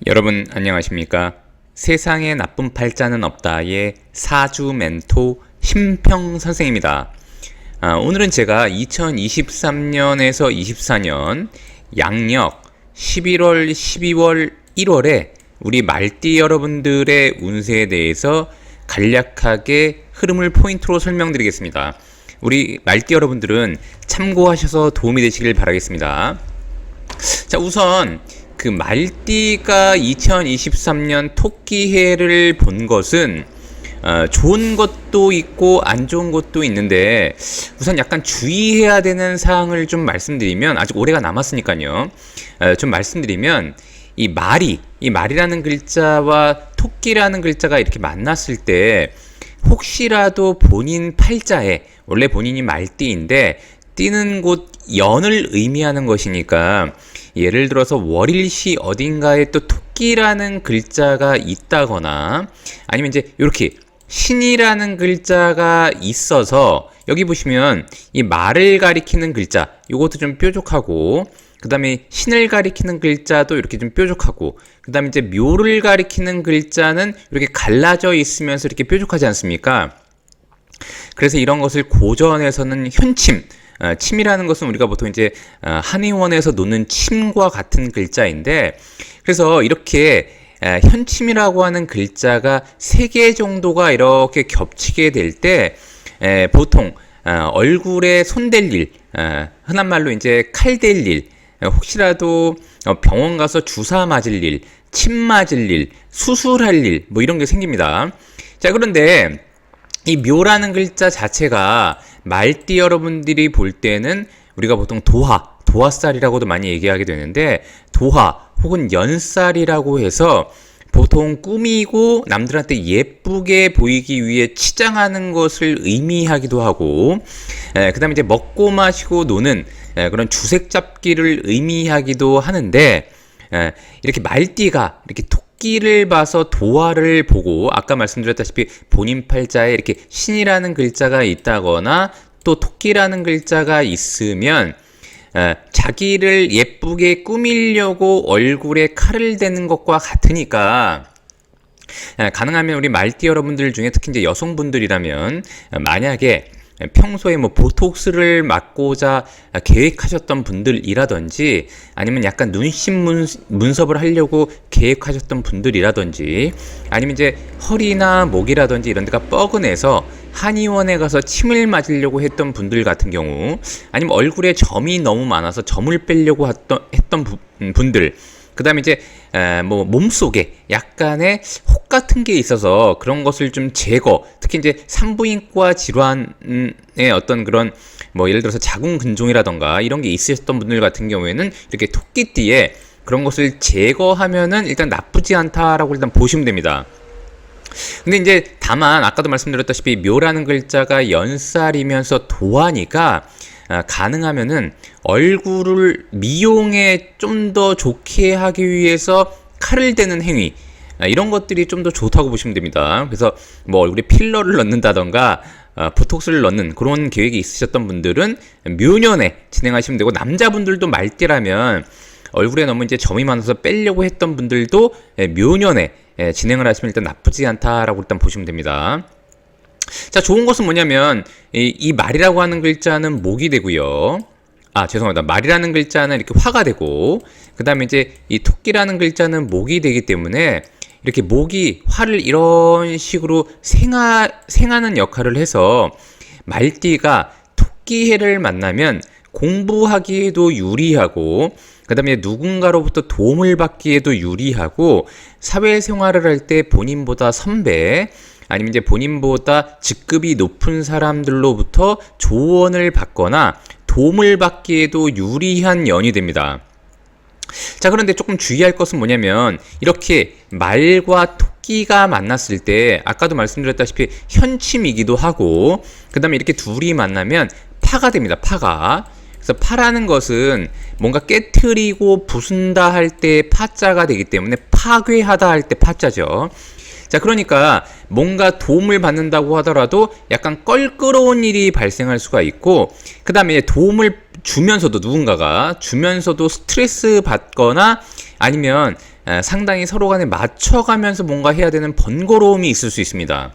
여러분 안녕하십니까? 세상에 나쁜 팔자는 없다의 사주 멘토 심평 선생입니다. 오늘은 제가 2023년에서 24년 양력 11월, 12월, 1월에 우리 말띠 여러분들의 운세에 대해서 간략하게 흐름을 포인트로 설명드리겠습니다. 우리 말띠 여러분들은 참고하셔서 도움이 되시길 바라겠습니다. 자, 우선 그 말띠가 2023년 토끼해를 본 것은 좋은 것도 있고 안 좋은 것도 있는데, 우선 약간 주의해야 되는 사항을 좀 말씀드리면, 아직 올해가 남았으니까요. 좀 말씀드리면, 이 말이라는 글자와 토끼라는 글자가 이렇게 만났을 때 혹시라도 본인 팔자에, 원래 본인이 말띠인데 띠는 곳 연을 의미하는 것이니까, 예를 들어서 월일시 어딘가에 또 토끼라는 글자가 있다거나, 아니면 이제 이렇게 신이라는 글자가 있어서, 여기 보시면 이 말을 가리키는 글자, 이것도 좀 뾰족하고, 그 다음에 신을 가리키는 글자도 이렇게 좀 뾰족하고, 그 다음에 이제 묘를 가리키는 글자는 이렇게 갈라져 있으면서 이렇게 뾰족하지 않습니까? 그래서 이런 것을 고전에서는 현침, 침이라는 것은 우리가 보통 이제 한의원에서 놓는 침과 같은 글자인데, 그래서 이렇게 현침이라고 하는 글자가 3개 정도가 이렇게 겹치게 될 때 보통 얼굴에 손댈 일, 흔한 말로 이제 칼 댈 일, 혹시라도 병원 가서 주사 맞을 일, 침 맞을 일, 수술할 일, 뭐 이런 게 생깁니다. 자, 그런데 이 묘라는 글자 자체가 말띠 여러분들이 볼 때는 우리가 보통 도화살이라고도 많이 얘기하게 되는데, 도화 혹은 연살이라고 해서 보통 꾸미고 남들한테 예쁘게 보이기 위해 치장하는 것을 의미하기도 하고, 그 다음에 이제 먹고 마시고 노는 그런 주색 잡기를 의미하기도 하는데, 이렇게 말띠가 이렇게 토끼를 봐서 도화를 보고, 아까 말씀드렸다시피 본인 팔자에 이렇게 신이라는 글자가 있다거나 또 토끼라는 글자가 있으면 자기를 예쁘게 꾸미려고 얼굴에 칼을 대는 것과 같으니까, 가능하면 우리 말띠 여러분들 중에 특히 이제 여성분들이라면 만약에 평소에 뭐 보톡스를 맞고자 계획하셨던 분들이라든지, 아니면 약간 눈심 문섭을 하려고 계획하셨던 분들이라든지, 아니면 이제 허리나 목이라든지 이런 데가 뻐근해서 한의원에 가서 침을 맞으려고 했던 분들 같은 경우, 아니면 얼굴에 점이 너무 많아서 점을 빼려고 했던 분들, 그 다음에 이제 뭐 몸속에 약간의 혹 같은 게 있어서 그런 것을 좀 제거, 특히 이제 산부인과 질환의 어떤 그런 뭐 예를 들어서 자궁근종이라던가 이런 게 있으셨던 분들 같은 경우에는 이렇게 토끼띠에 그런 것을 제거하면은 일단 나쁘지 않다라고 일단 보시면 됩니다. 근데 이제 다만 아까도 말씀드렸다시피 묘라는 글자가 연살이면서 도화니까, 가능하면은 얼굴을 미용에 좀 더 좋게 하기 위해서 칼을 대는 행위, 이런 것들이 좀 더 좋다고 보시면 됩니다. 그래서 뭐 얼굴에 필러를 넣는다던가 보톡스를 넣는 그런 계획이 있으셨던 분들은 묘년에 진행하시면 되고, 남자분들도 말띠라면 얼굴에 너무 이제 점이 많아서 빼려고 했던 분들도 묘년에 진행을 하시면 일단 나쁘지 않다라고 일단 보시면 됩니다. 자, 좋은 것은 뭐냐면 이 말이라고 하는 글자는 목이 되고요. 죄송합니다. 말이라는 글자는 이렇게 화가 되고, 그 다음에 이제 이 토끼라는 글자는 목이 되기 때문에 이렇게 목이 화를 이런 식으로 생하는 역할을 해서 말띠가 토끼해를 만나면 공부하기에도 유리하고, 그 다음에 누군가로부터 도움을 받기에도 유리하고, 사회생활을 할 때 본인보다 선배, 아니면 이제 본인보다 직급이 높은 사람들로부터 조언을 받거나 도움을 받기에도 유리한 연이 됩니다. 자, 그런데 조금 주의할 것은 뭐냐면, 이렇게 말과 토끼가 만났을 때 아까도 말씀드렸다시피 현침이기도 하고, 그 다음에 이렇게 둘이 만나면 파가 됩니다. 파가. 그래서 파라는 것은 뭔가 깨트리고 부순다 할 때 파자가 되기 때문에 파괴하다 할 때 파자죠. 자, 그러니까 뭔가 도움을 받는다고 하더라도 약간 껄끄러운 일이 발생할 수가 있고, 그 다음에 도움을 주면서도, 누군가가 주면서도 스트레스 받거나, 아니면 상당히 서로 간에 맞춰가면서 뭔가 해야 되는 번거로움이 있을 수 있습니다.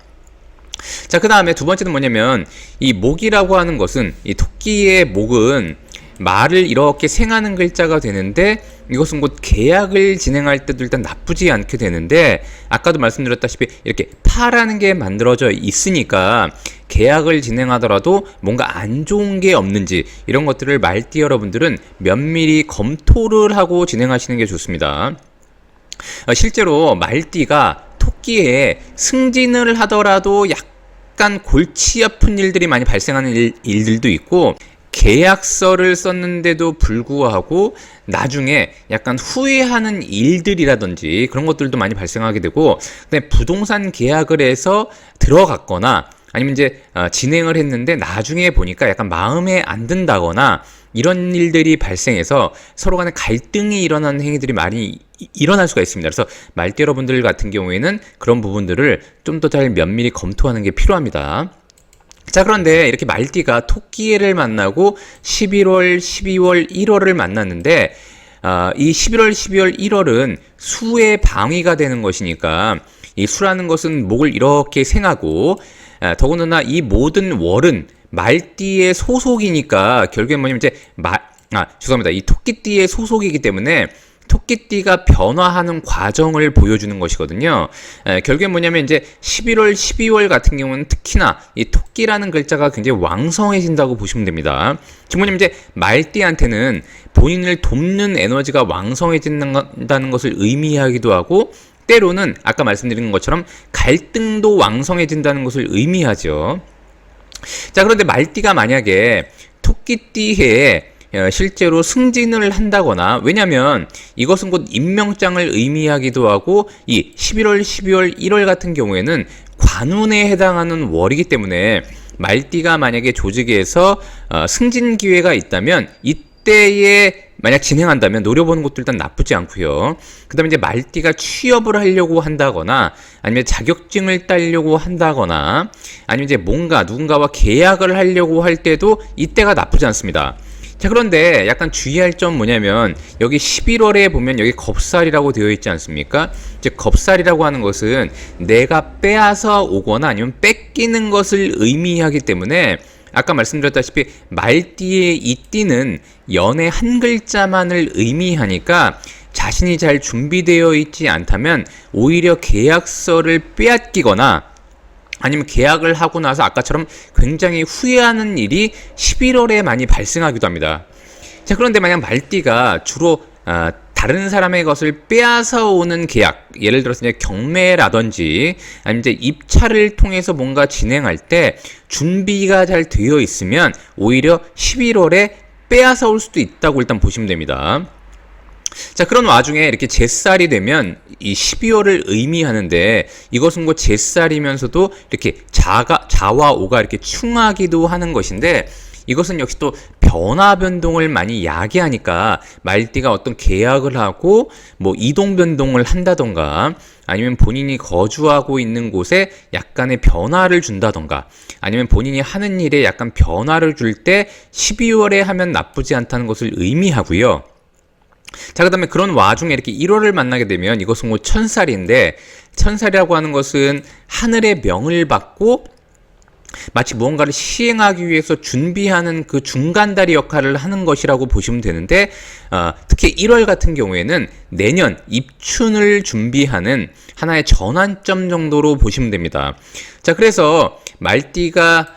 자, 그 다음에 두 번째는 뭐냐면 이 목이라고 하는 것은, 이 토끼의 목은 말을 이렇게 생하는 글자가 되는데, 이것은 곧 계약을 진행할 때도 일단 나쁘지 않게 되는데, 아까도 말씀드렸다시피 이렇게 파라는 게 만들어져 있으니까 계약을 진행하더라도 뭔가 안 좋은 게 없는지, 이런 것들을 말띠 여러분들은 면밀히 검토를 하고 진행하시는 게 좋습니다. 실제로 말띠가 토끼에 승진을 하더라도 약간 골치 아픈 일들이 많이 발생하는 일들도 있고, 계약서를 썼는데도 불구하고 나중에 약간 후회하는 일들이라든지 그런 것들도 많이 발생하게 되고, 그다음에 부동산 계약을 해서 들어갔거나 아니면 이제 진행을 했는데 나중에 보니까 약간 마음에 안 든다거나 이런 일들이 발생해서 서로 간에 갈등이 일어나는 행위들이 많이 일어날 수가 있습니다. 그래서 말띠 여러분들 같은 경우에는 그런 부분들을 좀 더 잘 면밀히 검토하는 게 필요합니다. 자, 그런데 이렇게 말띠가 토끼를 만나고 11월, 12월, 1월을 만났는데, 이 11월, 12월, 1월은 수의 방위가 되는 것이니까, 이 수라는 것은 목을 이렇게 생하고, 더군다나 이 모든 월은 말띠의 소속이니까, 결국엔 뭐냐면 이제 죄송합니다. 이 토끼띠의 소속이기 때문에 토끼띠가 변화하는 과정을 보여주는 것이거든요. 결국엔 뭐냐면 이제 11월, 12월 같은 경우는 특히나 이 토끼라는 글자가 굉장히 왕성해진다고 보시면 됩니다. 즉 뭐냐면 이제 말띠한테는 본인을 돕는 에너지가 왕성해진다는 것을 의미하기도 하고, 때로는 아까 말씀드린 것처럼 갈등도 왕성해진다는 것을 의미하죠. 자, 그런데 말띠가 만약에 토끼띠해에 실제로 승진을 한다거나, 왜냐면 이것은 곧 임명장을 의미하기도 하고, 이 11월, 12월, 1월 같은 경우에는 관운에 해당하는 월이기 때문에 말띠가 만약에 조직에서 승진 기회가 있다면 이때에 만약 진행한다면 노려보는 것도 일단 나쁘지 않고요. 그 다음에 이제 말띠가 취업을 하려고 한다거나 아니면 자격증을 따려고 한다거나 아니면 이제 뭔가 누군가와 계약을 하려고 할 때도 이때가 나쁘지 않습니다. 자, 그런데 약간 주의할 점 뭐냐면, 여기 11월에 보면 여기 겁살이라고 되어 있지 않습니까? 즉 겁살이라고 하는 것은 내가 빼앗아 오거나 아니면 뺏기는 것을 의미하기 때문에, 아까 말씀드렸다시피 말띠의 이 띠는 연의 한 글자만을 의미하니까 자신이 잘 준비되어 있지 않다면 오히려 계약서를 빼앗기거나 아니면 계약을 하고 나서 아까처럼 굉장히 후회하는 일이 11월에 많이 발생하기도 합니다. 자, 그런데 만약 말띠가 주로 다른 사람의 것을 빼앗아 오는 계약, 예를 들어서 이제 경매라든지 아니면 이제 입찰을 통해서 뭔가 진행할 때 준비가 잘 되어 있으면 오히려 11월에 빼앗아 올 수도 있다고 일단 보시면 됩니다. 자, 그런 와중에 이렇게 제살이 되면 이 12월을 의미하는데, 이것은 곧 제살이면서도 이렇게 자와 오가 이렇게 충하기도 하는 것인데, 이것은 역시 또 변화 변동을 많이 야기하니까 말띠가 어떤 계약을 하고 뭐 이동 변동을 한다던가 아니면 본인이 거주하고 있는 곳에 약간의 변화를 준다던가 아니면 본인이 하는 일에 약간 변화를 줄 때 12월에 하면 나쁘지 않다는 것을 의미하고요. 자, 그 다음에 그런 와중에 이렇게 1월을 만나게 되면 이것은 뭐 천살인데, 천살이라고 하는 것은 하늘의 명을 받고 마치 무언가를 시행하기 위해서 준비하는 그 중간다리 역할을 하는 것이라고 보시면 되는데, 특히 1월 같은 경우에는 내년 입춘을 준비하는 하나의 전환점 정도로 보시면 됩니다. 자, 그래서 말띠가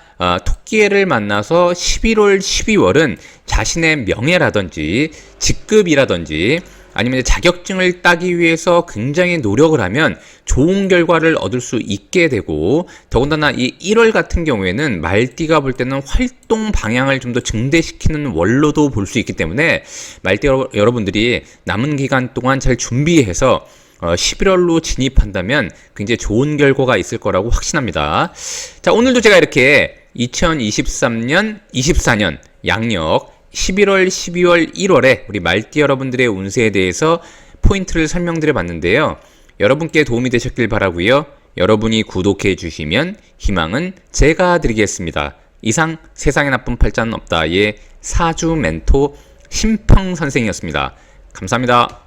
토끼해를 만나서 11월, 12월은 자신의 명예라든지 직급이라든지 아니면 자격증을 따기 위해서 굉장히 노력을 하면 좋은 결과를 얻을 수 있게 되고, 더군다나 이 1월 같은 경우에는 말띠가 볼 때는 활동 방향을 좀 더 증대시키는 월로도 볼 수 있기 때문에 말띠 여러분들이 남은 기간 동안 잘 준비해서 11월로 진입한다면 굉장히 좋은 결과가 있을 거라고 확신합니다. 자, 오늘도 제가 이렇게 2023년, 24년 양력 11월, 12월, 1월에 우리 말띠 여러분들의 운세에 대해서 포인트를 설명드려 봤는데요. 여러분께 도움이 되셨길 바라고요. 여러분이 구독해 주시면 희망은 제가 드리겠습니다. 이상 세상에 나쁜 팔자는 없다의 사주 멘토 심평 선생이었습니다. 감사합니다.